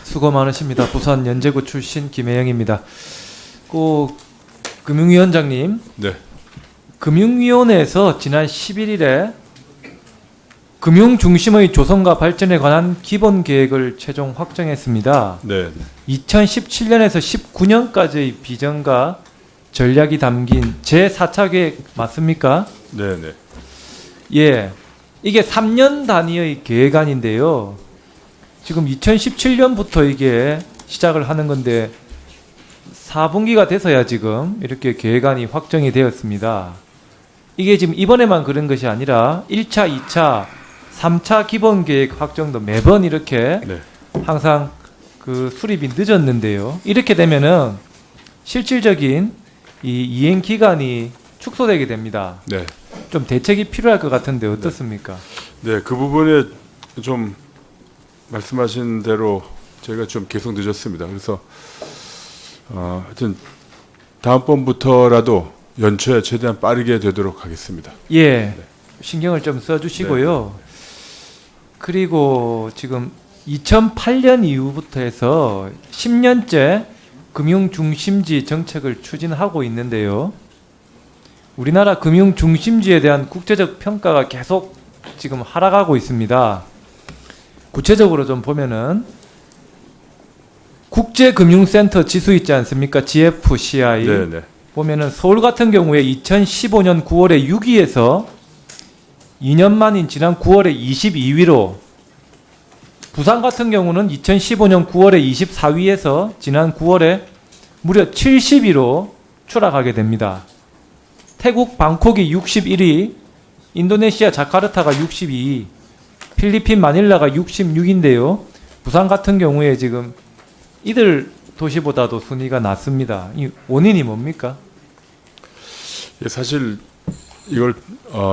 수고 많으십니다. 부산 연제구 출신 김혜영입니다. 금융위원장님, 네. 금융위원회에서 지난 11일에 금융 중심의 조성과 발전에 관한 기본 계획을 최종 확정했습니다. 네. 2017년에서 19년까지의 비전과 전략이 담긴 제4차 계획 맞습니까? 네, 네. 예. 이게 3년 단위의 계획안인데요. 지금 2017년부터 이게 시작을 하는 건데 4분기가 돼서야 지금 이렇게 계획안이 확정이 되었습니다. 이게 지금 이번에만 그런 것이 아니라 1차, 2차, 3차 기본계획 확정도 매번 이렇게 네. 항상 그 수립이 늦었는데요. 이렇게 되면은 실질적인 이 이행 기간이 축소되게 됩니다. 네. 좀 대책이 필요할 것 같은데 어떻습니까? 네, 그 부분에 좀 말씀하신 대로 저희가 좀 계속 늦었습니다. 그래서 하여튼 다음번부터라도 연초에 최대한 빠르게 되도록 하겠습니다. 예, 네. 신경을 좀 써주시고요. 그리고 지금 2008년 이후부터 해서 10년째 금융 중심지 정책을 추진하고 있는데요. 우리나라 금융 중심지에 대한 국제적 평가가 계속 지금 하락하고 있습니다. 구체적으로 좀 보면은 국제금융센터 지수 있지 않습니까? GFCI. 네, 네. 보면은 서울 같은 경우에 2015년 9월에 6위에서 2년 만인 지난 9월에 22위로, 부산 같은 경우는 2015년 9월에 24위에서 지난 9월에 무려 70위로 추락하게 됩니다. 태국 방콕이 61위, 인도네시아 자카르타가 62위, 필리핀 마닐라가 66인데요. 부산 같은 경우에 지금 이들 도시보다도 순위가 낮습니다. 이 원인이 뭡니까? 예, 사실 이걸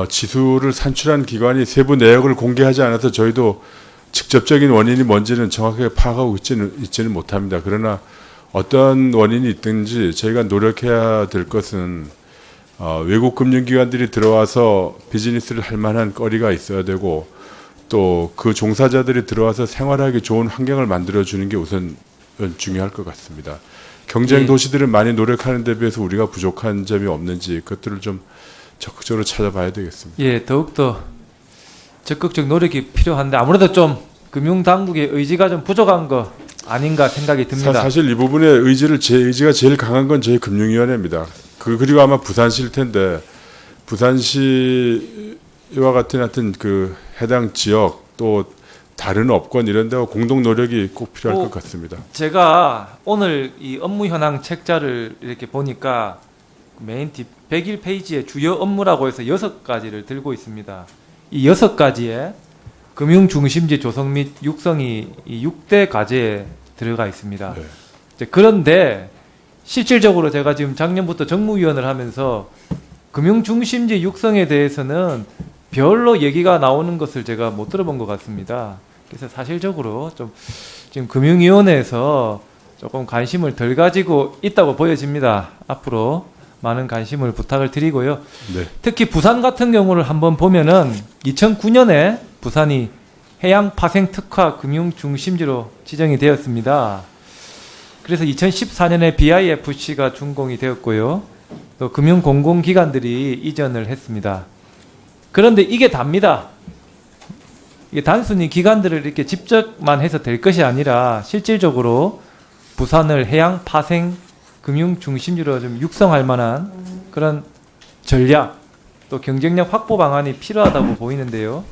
지수를 산출한 기관이 세부 내역을 공개하지 않아서 저희도 직접적인 원인이 뭔지는 정확하게 파악하고 있지는 못합니다. 그러나 어떤 원인이 있든지 저희가 노력해야 될 것은 외국 금융기관들이 들어와서 비즈니스를 할 만한 거리가 있어야 되고, 또 그 종사자들이 들어와서 생활하기 좋은 환경을 만들어주는 게 우선 중요할 것 같습니다. 경쟁 도시들은 많이 노력하는 데 비해서 우리가 부족한 점이 없는지 그것들을 좀 적극적으로 찾아봐야 되겠습니다. 예, 더욱더 적극적 노력이 필요한데 아무래도 좀 금융당국의 의지가 좀 부족한 거 아닌가 생각이 듭니다. 사실 이 부분에 제 의지가 제일 강한 건 저희 금융위원회입니다. 그리고 아마 부산시일 텐데, 부산시와 같은 하여튼 그 해당 지역 또 다른 업권 이런 데와 공동 노력이 꼭 필요할 것 같습니다. 제가 오늘 이 업무 현황 책자를 이렇게 보니까 메인 뒷 101페이지에 주요 업무라고 해서 6가지를 들고 있습니다. 이 6가지에 금융 중심지 조성 및 육성이 이 6대 과제에 들어가 있습니다. 네. 이제 그런데 실질적으로 제가 지금 작년부터 정무위원을 하면서 금융 중심지 육성에 대해서는 별로 얘기가 나오는 것을 제가 못 들어본 것 같습니다. 그래서 사실적으로 좀 지금 금융위원회에서 조금 관심을 덜 가지고 있다고 보여집니다. 앞으로 많은 관심을 부탁을 드리고요. 네. 특히 부산 같은 경우를 한번 보면은 2009년에 부산이 해양 파생 특화 금융 중심지로 지정이 되었습니다. 그래서 2014년에 BIFC가 준공이 되었고요. 또 금융 공공기관들이 이전을 했습니다. 그런데 이게 답니다. 이게 단순히 기관들을 이렇게 직접만 해서 될 것이 아니라 실질적으로 부산을 해양 파생 금융 중심지로 좀 육성할 만한 그런 전략, 또 경쟁력 확보 방안이 필요하다고 보이는데요.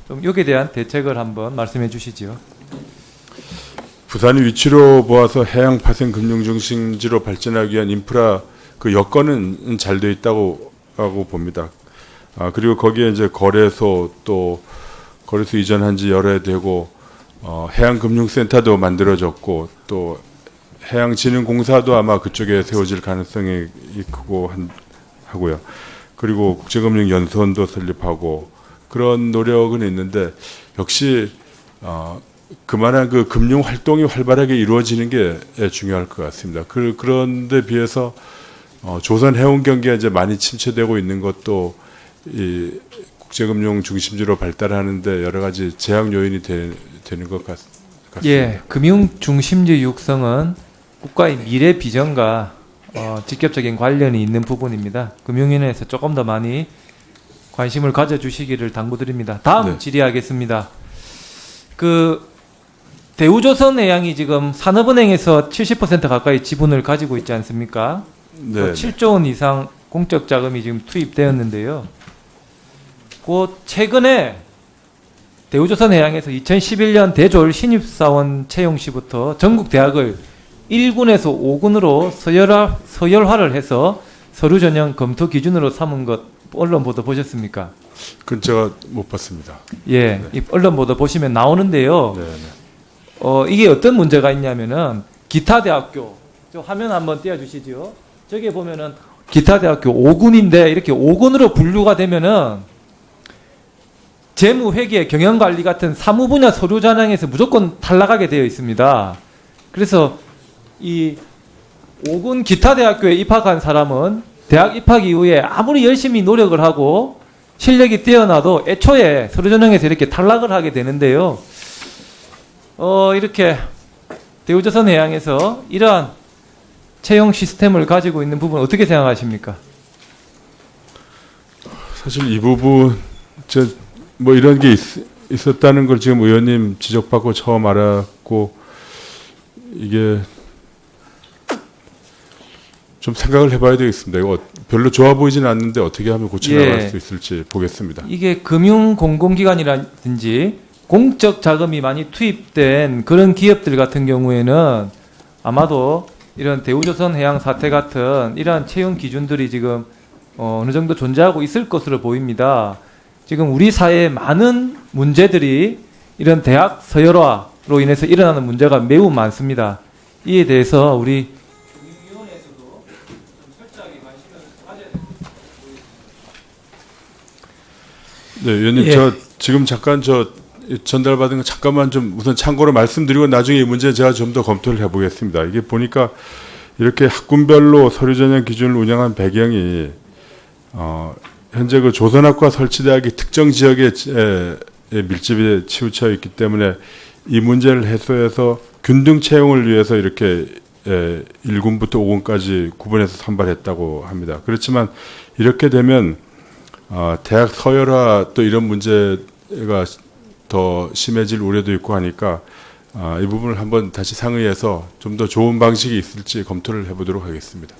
좀 여기에 대한 대책을 한번 말씀해 주시죠. 부산이 위치로 보아서 해양 파생 금융 중심지로 발전하기 위한 인프라 그 여건은 잘 되어 있다고 하고 봅니다. 그리고 거기에 이제 거래소 또 거래소 이전한 지 여러 해 되고, 해양금융센터도 만들어졌고, 또 해양진흥공사도 아마 그쪽에 세워질 가능성이 크고 하고요. 그리고 국제금융연수원도 설립하고 그런 노력은 있는데, 역시 그만한 그 금융 활동이 활발하게 이루어지는 게 중요할 것 같습니다. 그런데 비해서 조선 해운 경기가 이제 많이 침체되고 있는 것도 이 국제금융 중심지로 발달하는데 여러 가지 제약 요인이 되는 것 같습니다. 예, 금융 중심지 육성은 국가의 미래 비전과 직접적인 관련이 있는 부분입니다. 금융위원회에서 조금 더 많이 관심을 가져주시기를 당부드립니다. 다음 네. 질의하겠습니다. 대우조선해양이 지금 산업은행에서 70% 가까이 지분을 가지고 있지 않습니까? 네. 7조 원 이상 공적 자금이 지금 투입되었는데요. 최근에 대우조선해양에서 2011년 대졸 신입사원 채용 시부터 전국 대학을 1군에서 5군으로 서열화를 해서 서류 전형 검토 기준으로 삼은 것 언론 보도 보셨습니까? 그건 제가 못 봤습니다. 예, 이 언론 보도 보시면 나오는데요. 네, 네. 이게 어떤 문제가 있냐면은 기타 대학교, 저 화면 한번 띄워주시죠. 저기 보면은 기타 대학교 5군인데 이렇게 5군으로 분류가 되면은 재무, 회계, 경영관리 같은 사무 분야 서류 전형에서 무조건 탈락하게 되어 있습니다. 그래서 이 5군 기타 대학교에 입학한 사람은 대학 입학 이후에 아무리 열심히 노력을 하고 실력이 뛰어나도 애초에 서류 전형에서 이렇게 탈락을 하게 되는데요. 이렇게 대우조선해양에서 이러한 채용 시스템을 가지고 있는 부분 어떻게 생각하십니까? 사실 이 부분 뭐 이런 게 있었다는 걸 지금 의원님 지적받고 처음 알았고 이게 좀 생각을 해봐야 되겠습니다. 이거 별로 좋아 보이진 않는데 어떻게 하면 고쳐나갈 수 있을지 보겠습니다. 이게 금융 공공기관이라든지 공적 자금이 많이 투입된 그런 기업들 같은 경우에는 아마도 이런 대우조선해양 사태 같은 이러한 채용 기준들이 지금 어느 정도 존재하고 있을 것으로 보입니다. 지금 우리 사회의 많은 문제들이 이런 대학 서열화로 인해서 일어나는 문제가 매우 많습니다. 이에 대해서 우리 금융위원회에서도 좀 철저하게 관심을 가져야 됩니다. 네, 의원님 저 지금 잠깐 전달받은 거 잠깐만 좀 우선 참고로 말씀드리고 나중에 이 문제 제가 좀 더 검토를 해보겠습니다. 이게 보니까 이렇게 학군별로 서류 전형 기준을 운영한 배경이 현재 그 조선학과 설치대학이 특정 지역에 밀집에 치우쳐 있기 때문에 이 문제를 해소해서 균등 채용을 위해서 이렇게 1군부터 5군까지 구분해서 선발했다고 합니다. 그렇지만 이렇게 되면 대학 서열화 또 이런 문제가 더 심해질 우려도 있고 하니까 이 부분을 한번 다시 상의해서 좀 더 좋은 방식이 있을지 검토를 해보도록 하겠습니다.